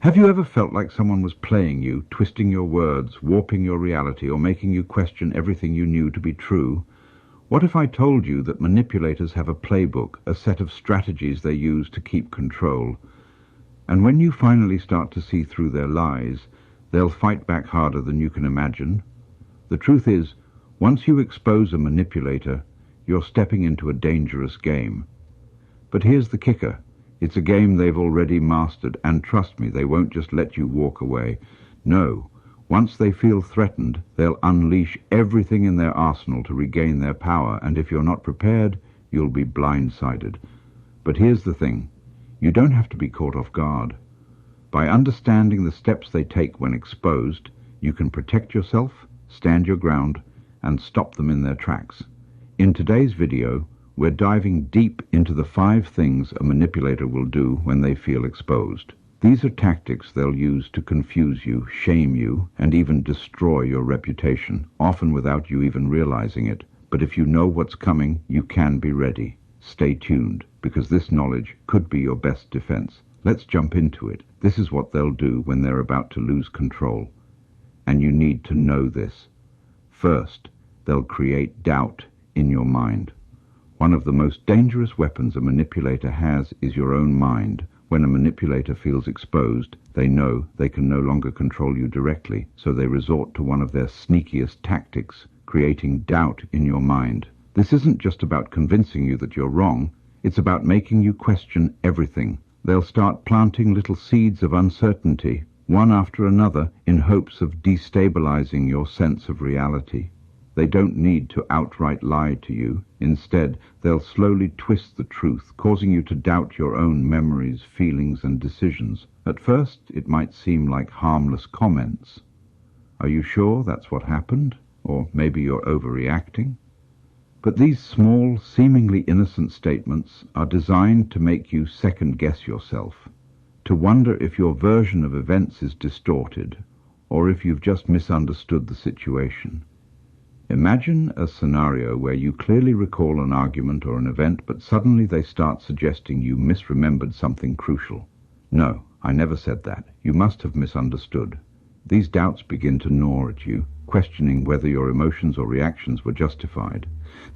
Have you ever felt like someone was playing you, twisting your words, warping your reality, or making you question everything you knew to be true? What if I told you that manipulators have a playbook, a set of strategies they use to keep control? And when you finally start to see through their lies, they'll fight back harder than you can imagine. The truth is, once you expose a manipulator, you're stepping into a dangerous game. But here's the kicker. It's a game they've already mastered, and trust me, they won't just let you walk away. No, once they feel threatened, they'll unleash everything in their arsenal to regain their power, and if you're not prepared, you'll be blindsided. But here's the thing. You don't have to be caught off guard. By understanding the steps they take when exposed, you can protect yourself, stand your ground, and stop them in their tracks. In today's video, we're diving deep into the 5 things a manipulator will do when they feel exposed. These are tactics they'll use to confuse you, shame you, and even destroy your reputation, often without you even realizing it. But if you know what's coming, you can be ready. Stay tuned, because this knowledge could be your best defense. Let's jump into it. This is what they'll do when they're about to lose control. And you need to know this. First, they'll create doubt in your mind. One of the most dangerous weapons a manipulator has is your own mind. When a manipulator feels exposed, they know they can no longer control you directly, so they resort to one of their sneakiest tactics, creating doubt in your mind. This isn't just about convincing you that you're wrong, it's about making you question everything. They'll start planting little seeds of uncertainty, one after another, in hopes of destabilizing your sense of reality. They don't need to outright lie to you. Instead, they'll slowly twist the truth, causing you to doubt your own memories, feelings, and decisions. At first, it might seem like harmless comments. Are you sure that's what happened? Or maybe you're overreacting? But these small, seemingly innocent statements are designed to make you second-guess yourself, to wonder if your version of events is distorted, or if you've just misunderstood the situation. Imagine a scenario where you clearly recall an argument or an event, but suddenly they start suggesting you misremembered something crucial. No, I never said that. You must have misunderstood. These doubts begin to gnaw at you, questioning whether your emotions or reactions were justified.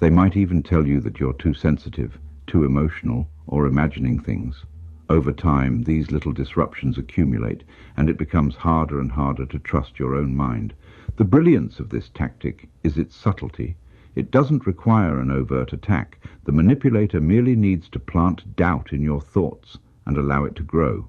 They might even tell you that you're too sensitive, too emotional, or imagining things. Over time, these little disruptions accumulate, and it becomes harder and harder to trust your own mind. The brilliance of this tactic is its subtlety. It doesn't require an overt attack. The manipulator merely needs to plant doubt in your thoughts and allow it to grow.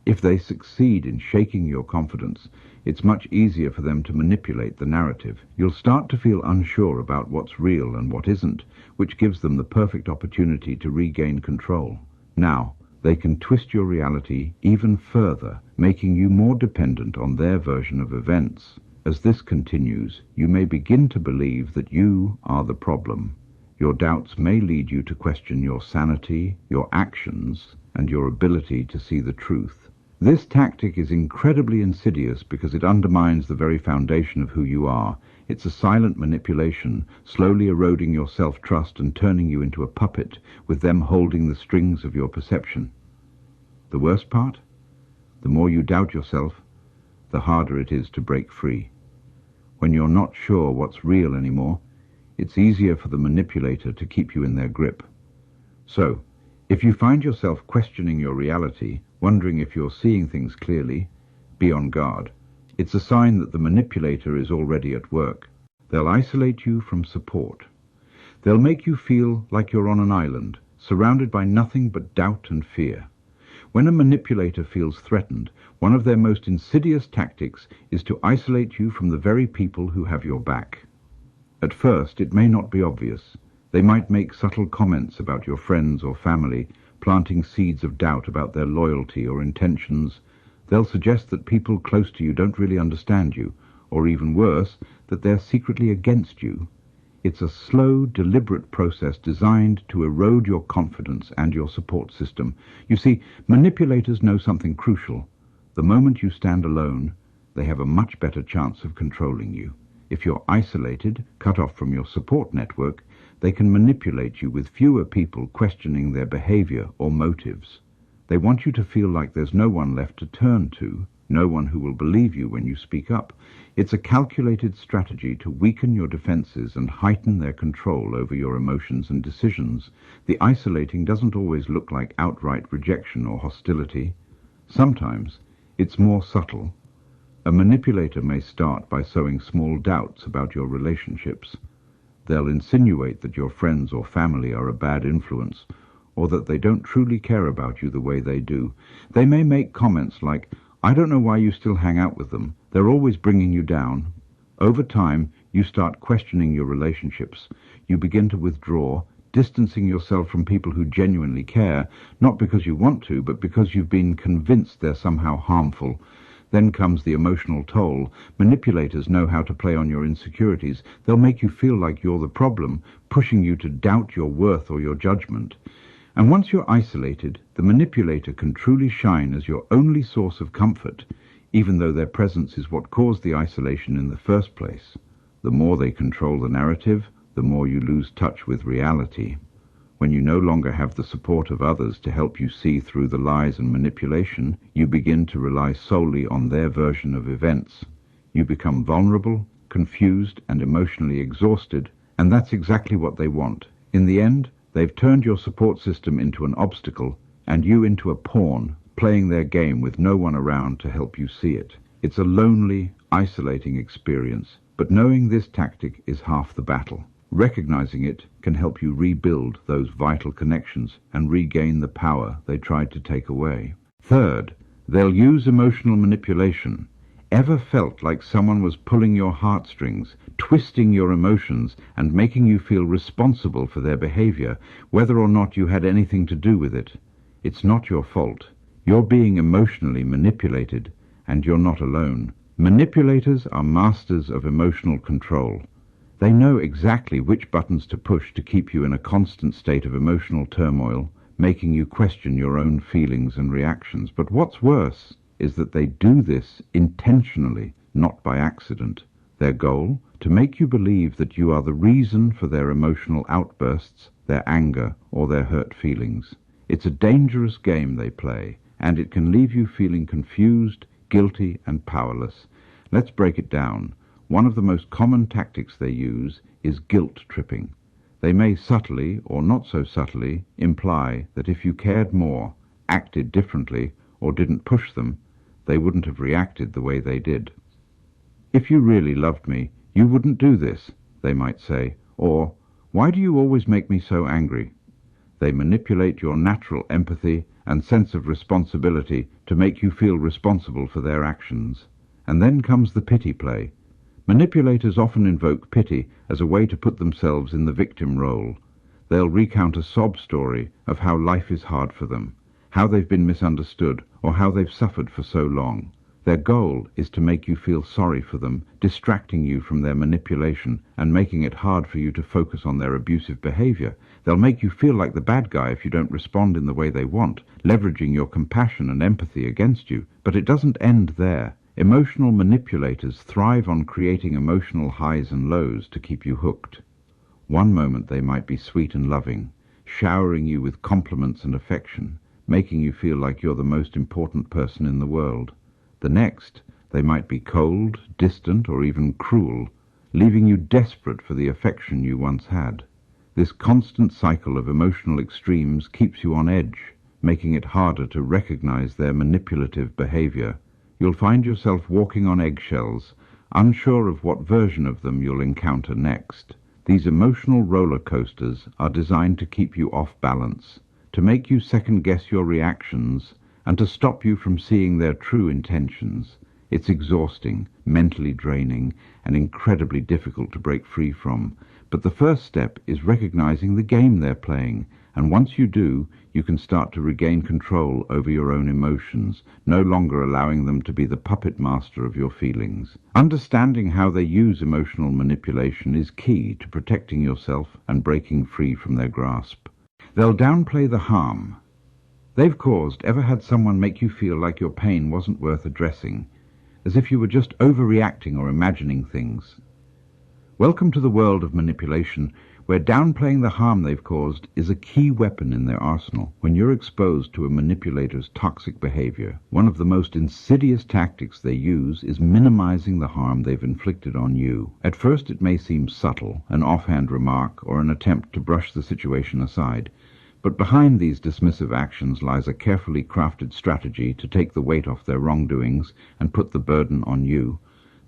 If they succeed in shaking your confidence, it's much easier for them to manipulate the narrative. You'll start to feel unsure about what's real and what isn't, which gives them the perfect opportunity to regain control. Now, they can twist your reality even further, making you more dependent on their version of events. As this continues, you may begin to believe that you are the problem. Your doubts may lead you to question your sanity, your actions, and your ability to see the truth. This tactic is incredibly insidious because it undermines the very foundation of who you are. It's a silent manipulation, slowly eroding your self-trust and turning you into a puppet, with them holding the strings of your perception. The worst part? The more you doubt yourself, the harder it is to break free. When you're not sure what's real anymore, it's easier for the manipulator to keep you in their grip. So, if you find yourself questioning your reality, wondering if you're seeing things clearly, be on guard. It's a sign that the manipulator is already at work. They'll isolate you from support. They'll make you feel like you're on an island, surrounded by nothing but doubt and fear. When a manipulator feels threatened, one of their most insidious tactics is to isolate you from the very people who have your back. At first, it may not be obvious. They might make subtle comments about your friends or family, planting seeds of doubt about their loyalty or intentions. They'll suggest that people close to you don't really understand you, or even worse, that they're secretly against you. It's a slow, deliberate process designed to erode your confidence and your support system. You see, manipulators know something crucial. The moment you stand alone, they have a much better chance of controlling you. If you're isolated, cut off from your support network, they can manipulate you with fewer people questioning their behavior or motives. They want you to feel like there's no one left to turn to, no one who will believe you when you speak up. It's a calculated strategy to weaken your defenses and heighten their control over your emotions and decisions. The isolating doesn't always look like outright rejection or hostility. Sometimes it's more subtle. A manipulator may start by sowing small doubts about your relationships. They'll insinuate that your friends or family are a bad influence, or that they don't truly care about you the way they do. They may make comments like, "I don't know why you still hang out with them. They're always bringing you down." Over time, you start questioning your relationships. You begin to withdraw, distancing yourself from people who genuinely care, not because you want to, but because you've been convinced they're somehow harmful. Then comes the emotional toll. Manipulators know how to play on your insecurities. They'll make you feel like you're the problem, pushing you to doubt your worth or your judgment. And once you're isolated, the manipulator can truly shine as your only source of comfort, even though their presence is what caused the isolation in the first place. The more they control the narrative, the more you lose touch with reality. When you no longer have the support of others to help you see through the lies and manipulation, you begin to rely solely on their version of events. You become vulnerable, confused, and emotionally exhausted, and that's exactly what they want. In the end, they've turned your support system into an obstacle, and you into a pawn, playing their game with no one around to help you see it. It's a lonely, isolating experience, but knowing this tactic is half the battle. Recognizing it can help you rebuild those vital connections and regain the power they tried to take away. Third, they'll use emotional manipulation. Ever felt like someone was pulling your heartstrings, twisting your emotions, and making you feel responsible for their behavior, whether or not you had anything to do with it? It's not your fault. You're being emotionally manipulated, and you're not alone. Manipulators are masters of emotional control. They know exactly which buttons to push to keep you in a constant state of emotional turmoil, making you question your own feelings and reactions. But what's worse is that they do this intentionally, not by accident. Their goal? To make you believe that you are the reason for their emotional outbursts, their anger, or their hurt feelings. It's a dangerous game they play, and it can leave you feeling confused, guilty, and powerless. Let's break it down. One of the most common tactics they use is guilt tripping. They may subtly, or not so subtly, imply that if you cared more, acted differently, or didn't push them, they wouldn't have reacted the way they did. "If you really loved me, you wouldn't do this," they might say, or "Why do you always make me so angry?" They manipulate your natural empathy and sense of responsibility to make you feel responsible for their actions. And then comes the pity play. Manipulators often invoke pity as a way to put themselves in the victim role. They'll recount a sob story of how life is hard for them, how they've been misunderstood, or how they've suffered for so long. Their goal is to make you feel sorry for them, distracting you from their manipulation and making it hard for you to focus on their abusive behavior. They'll make you feel like the bad guy if you don't respond in the way they want, leveraging your compassion and empathy against you. But it doesn't end there. Emotional manipulators thrive on creating emotional highs and lows to keep you hooked. One moment they might be sweet and loving, showering you with compliments and affection, making you feel like you're the most important person in the world. The next, they might be cold, distant, or even cruel, leaving you desperate for the affection you once had. This constant cycle of emotional extremes keeps you on edge, making it harder to recognize their manipulative behavior. You'll find yourself walking on eggshells, unsure of what version of them you'll encounter next. These emotional roller coasters are designed to keep you off balance, to make you second-guess your reactions, and to stop you from seeing their true intentions. It's exhausting, mentally draining, and incredibly difficult to break free from. But the first step is recognizing the game they're playing, and once you do, you can start to regain control over your own emotions, no longer allowing them to be the puppet master of your feelings. Understanding how they use emotional manipulation is key to protecting yourself and breaking free from their grasp. They'll downplay the harm they've caused. Ever had someone make you feel like your pain wasn't worth addressing, as if you were just overreacting or imagining things? Welcome to the world of manipulation, where downplaying the harm they've caused is a key weapon in their arsenal. When you're exposed to a manipulator's toxic behavior, one of the most insidious tactics they use is minimizing the harm they've inflicted on you. At first it may seem subtle, an offhand remark or an attempt to brush the situation aside, but behind these dismissive actions lies a carefully crafted strategy to take the weight off their wrongdoings and put the burden on you.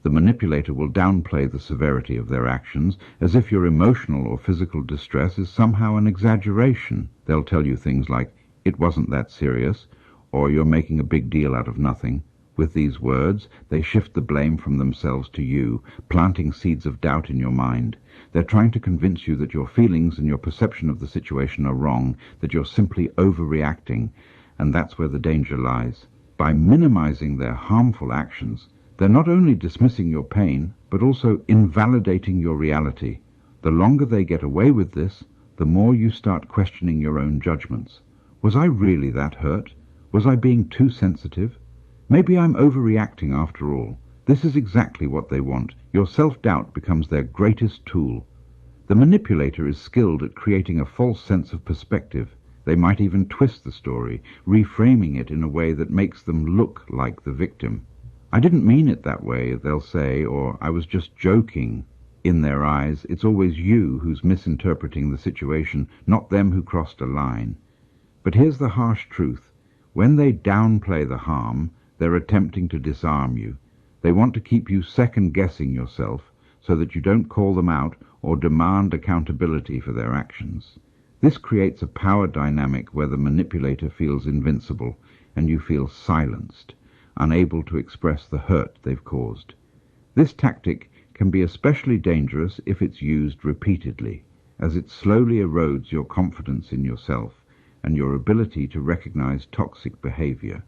The manipulator will downplay the severity of their actions, as if your emotional or physical distress is somehow an exaggeration. They'll tell you things like, "It wasn't that serious," or "You're making a big deal out of nothing." With these words, they shift the blame from themselves to you, planting seeds of doubt in your mind. They're trying to convince you that your feelings and your perception of the situation are wrong, that you're simply overreacting, and that's where the danger lies. By minimizing their harmful actions, they're not only dismissing your pain, but also invalidating your reality. The longer they get away with this, the more you start questioning your own judgments. Was I really that hurt? Was I being too sensitive? Maybe I'm overreacting after all. This is exactly what they want. Your self-doubt becomes their greatest tool. The manipulator is skilled at creating a false sense of perspective. They might even twist the story, reframing it in a way that makes them look like the victim. "I didn't mean it that way," they'll say, or "I was just joking." In their eyes, it's always you who's misinterpreting the situation, not them who crossed a line. But here's the harsh truth. When they downplay the harm, they're attempting to disarm you. They want to keep you second-guessing yourself so that you don't call them out or demand accountability for their actions. This creates a power dynamic where the manipulator feels invincible and you feel silenced, unable to express the hurt they've caused. This tactic can be especially dangerous if it's used repeatedly, as it slowly erodes your confidence in yourself and your ability to recognize toxic behavior.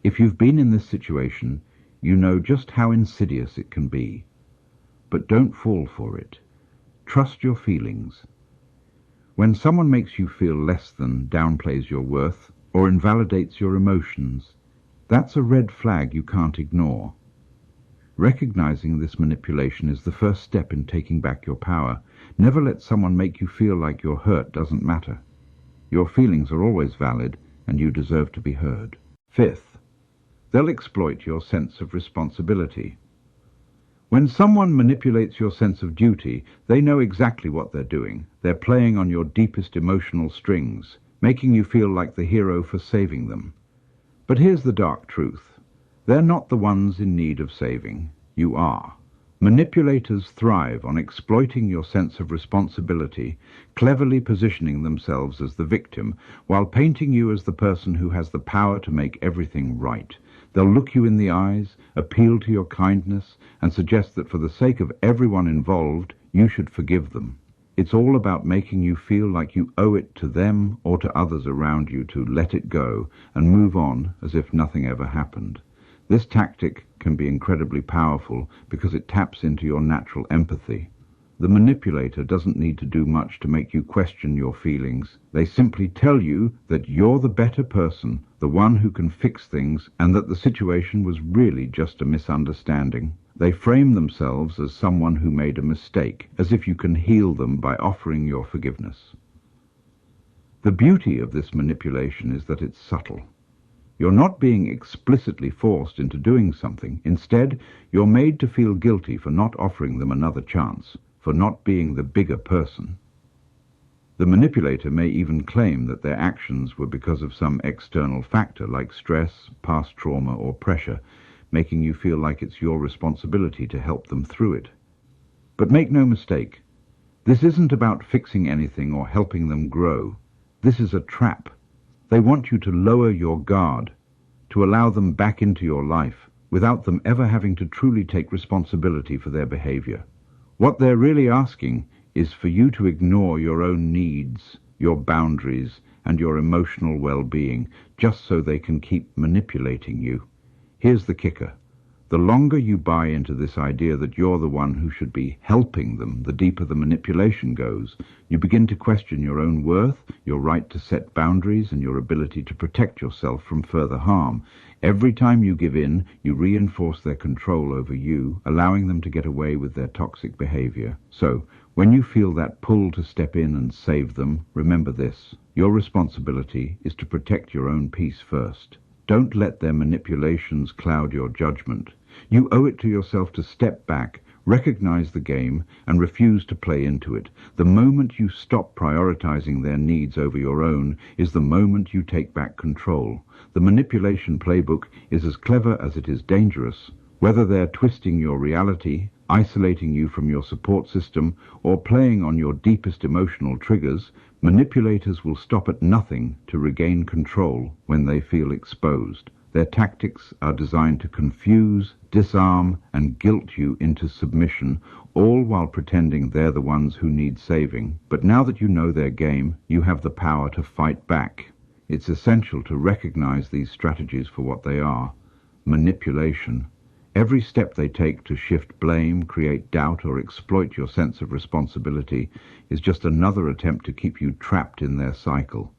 If you've been in this situation, you know just how insidious it can be. But don't fall for it. Trust your feelings. When someone makes you feel less than, downplays your worth, or invalidates your emotions, that's a red flag you can't ignore. Recognizing this manipulation is the first step in taking back your power. Never let someone make you feel like your hurt doesn't matter. Your feelings are always valid, and you deserve to be heard. Fifth, they'll exploit your sense of responsibility. When someone manipulates your sense of duty, they know exactly what they're doing. They're playing on your deepest emotional strings, making you feel like the hero for saving them. But here's the dark truth. They're not the ones in need of saving. You are. Manipulators thrive on exploiting your sense of responsibility, cleverly positioning themselves as the victim, while painting you as the person who has the power to make everything right. They'll look you in the eyes, appeal to your kindness, and suggest that for the sake of everyone involved, you should forgive them. It's all about making you feel like you owe it to them or to others around you to let it go and move on as if nothing ever happened. This tactic can be incredibly powerful because it taps into your natural empathy. The manipulator doesn't need to do much to make you question your feelings. They simply tell you that you're the better person, the one who can fix things, and that the situation was really just a misunderstanding. They frame themselves as someone who made a mistake, as if you can heal them by offering your forgiveness. The beauty of this manipulation is that it's subtle. You're not being explicitly forced into doing something. Instead, you're made to feel guilty for not offering them another chance, for not being the bigger person. The manipulator may even claim that their actions were because of some external factor like stress, past trauma, or pressure, making you feel like it's your responsibility to help them through it. But make no mistake, this isn't about fixing anything or helping them grow. This is a trap. They want you to lower your guard, to allow them back into your life, without them ever having to truly take responsibility for their behavior. What they're really asking is for you to ignore your own needs, your boundaries, and your emotional well-being, just so they can keep manipulating you. Here's the kicker. The longer you buy into this idea that you're the one who should be helping them, the deeper the manipulation goes. You begin to question your own worth, your right to set boundaries, and your ability to protect yourself from further harm. Every time you give in, you reinforce their control over you, allowing them to get away with their toxic behavior. So, when you feel that pull to step in and save them, remember this: your responsibility is to protect your own peace first. Don't let their manipulations cloud your judgment. You owe it to yourself to step back, recognize the game, and refuse to play into it. The moment you stop prioritizing their needs over your own is the moment you take back control. The manipulation playbook is as clever as it is dangerous. Whether they're twisting your reality, isolating you from your support system, or playing on your deepest emotional triggers, manipulators will stop at nothing to regain control when they feel exposed. Their tactics are designed to confuse, disarm, and guilt you into submission, all while pretending they're the ones who need saving. But now that you know their game, you have the power to fight back. It's essential to recognize these strategies for what they are: manipulation. Every step they take to shift blame, create doubt, or exploit your sense of responsibility is just another attempt to keep you trapped in their cycle.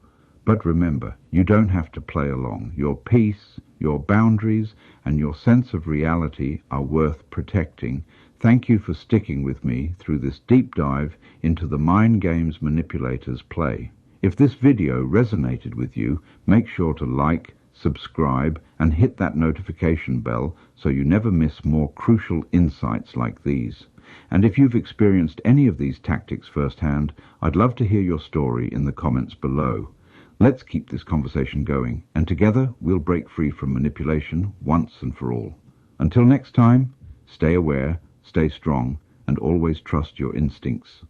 But remember, you don't have to play along. Your peace, your boundaries, and your sense of reality are worth protecting. Thank you for sticking with me through this deep dive into the mind games manipulators play. If this video resonated with you, make sure to like, subscribe, and hit that notification bell so you never miss more crucial insights like these. And if you've experienced any of these tactics firsthand, I'd love to hear your story in the comments below. Let's keep this conversation going, and together we'll break free from manipulation once and for all. Until next time, stay aware, stay strong, and always trust your instincts.